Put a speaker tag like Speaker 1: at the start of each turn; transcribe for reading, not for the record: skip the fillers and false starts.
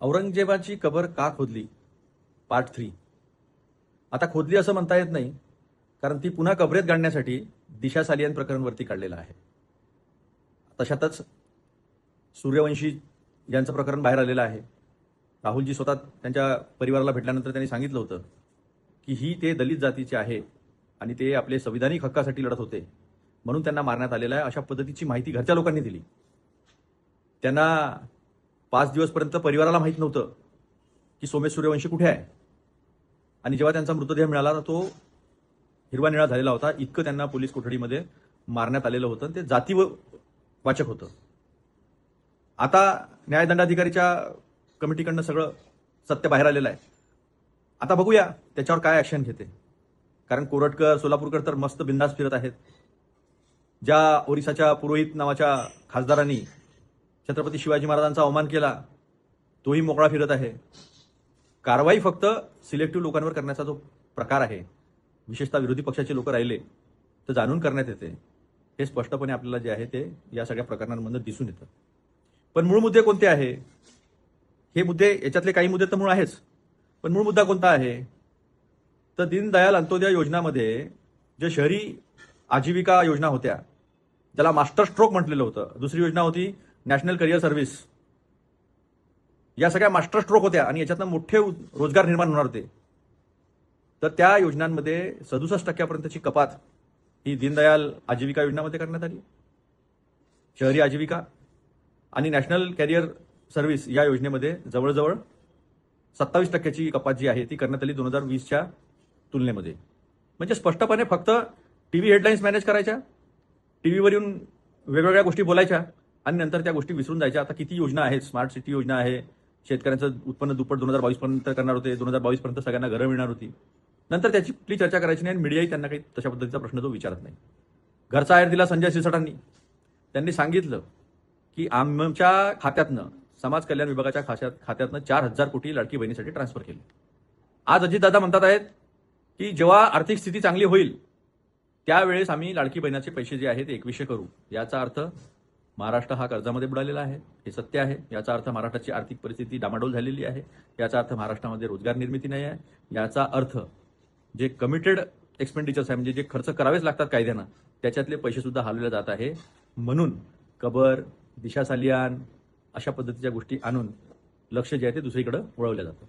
Speaker 1: औरंगजेबाची कबर का खोदली पार्ट 3. आता खोदली असं म्हणता येत नाही, कारण ती पुन्हा कबरेत गाडण्यासाठी दिशा सालियन प्रकरणवरती काढलेलं आहे. तशातच सूर्यवंशी यांचं प्रकरण बाहेर आलेलं आहे. राहुलजी स्वतः त्यांच्या परिवाराला भेटल्यानंतर त्यांनी सांगितलं होतं की ही ते दलित जातीचे आहे आणि ते आपले संविधानिक हक्कासाठी लढत होते, म्हणून त्यांना मारण्यात आलेलं आहे. अशा पद्धतीची माहिती घरच्या लोकांनी दिली. त्यांना 5 दिवसपर्यंत परिवाराला माहीत नव्हतं की सोमेश सूर्यवंशी कुठे आहे, आणि जेव्हा त्यांचा मृतदेह मिळाला तर तो हिरवा निळा झालेला होता. इतकं त्यांना पोलीस कोठडीमध्ये मारण्यात आलेलं होतं. ते जातीवाचक होतं. आता न्यायदंडाधिकारीच्या कमिटीकडनं सगळं सत्य बाहेर आलेलं आहे. आता बघूया त्याच्यावर काय ॲक्शन घेते, कारण कोरटकर, सोलापूरकर तर मस्त बिंदास फिरत आहेत. ज्या ओरिसाच्या पुरोहित नावाच्या खासदारांनी छत्रपती शिवाजी महाराजांचा अवमान केला, तोही मोकळा फिरत आहे. कारवाई फक्त सिलेक्टिव्ह लोकांवर करण्याचा जो प्रकार आहे, विशेषतः विरोधी पक्षाचे लोक राहिले तर जाणून करण्यात येते. हे स्पष्टपणे आपल्याला जे आहे ते या सगळ्या प्रकरणांमधून दिसून येतं. पण मूळ मुद्दे कोणते आहे? हे मुद्दे, याच्यातले काही मुद्दे तर मूळ आहेच, पण मूळ मुद्दा कोणता आहे? तर दीनदयाल अंत्योदय योजनामध्ये जे शहरी आजीविका योजना होत्या, ज्याला मास्टर स्ट्रोक म्हटलेलं होतं. दुसरी योजना होती नॅशनल करिअर सर्व्हिस. या सगळ्या मास्टर स्ट्रोक होत्या आणि याच्यातनं मोठे रोजगार निर्माण होणार होते. तर त्या योजनांमध्ये 67% कपात ही दीनदयाल आजीविका योजनामध्ये करण्यात आली. शहरी आजीविका आणि नॅशनल कॅरियर सर्व्हिस या योजनेमध्ये जवळजवळ 27% कपात जी आहे ती करण्यात आली 2020च्या तुलनेमध्ये. म्हणजे स्पष्टपणे फक्त टीव्ही हेडलाईन्स मॅनेज करायच्या, टीव्हीवर येऊन वेगवेगळ्या गोष्टी बोलायच्या आणि नंतर त्या गोष्टी विसरून जायच्या. आता किती योजना आहेत, स्मार्ट सिटी योजना आहे, शेतकऱ्यांचं उत्पन्न दुप्पट 2022 पर्यंत करणार होते, 2022 पर्यंत सगळ्यांना घरं मिळणार होती. नंतर त्याची कुठली चर्चा करायची नाही आणि मीडियाही त्यांना काही तशा पद्धतीचा प्रश्न तो विचारत नाही. घरचा आहेर दिला संजय सिरसाटांनी. त्यांनी सांगितलं की आमच्या खात्यातनं, समाज कल्याण विभागाच्या खात्यातनं 4,000 कोटी लाडकी बहिणीसाठी ट्रान्सफर केले. आज अजितदादा म्हणतात आहेत की जेव्हा आर्थिक स्थिती चांगली होईल त्यावेळेस आम्ही लाडकी बहिणाचे पैसे जे आहेत ते 2100 करू. याचा अर्थ महाराष्ट्र हा कर्जामध्ये बुडालेला आहे, हे सत्य आहे. याचा अर्थ महाराष्ट्राची आर्थिक परिस्थिती डामाडोल झालेली आहे. याचा अर्थ महाराष्ट्रामध्ये रोजगार निर्मिती नाही आहे. याचा अर्थ जे कमिटेड एक्सपेंडिचर्स आहे, म्हणजे जे खर्च करावेच लागतात कायद्यानं, त्याच्यातले पैसे सुद्धा हलवले जात आहे. म्हणून कबर, दिशा सालियान अशा पद्धतीच्या गोष्टी आणून लक्ष जे आहे ते दुसरीकडे वळवलं जातं.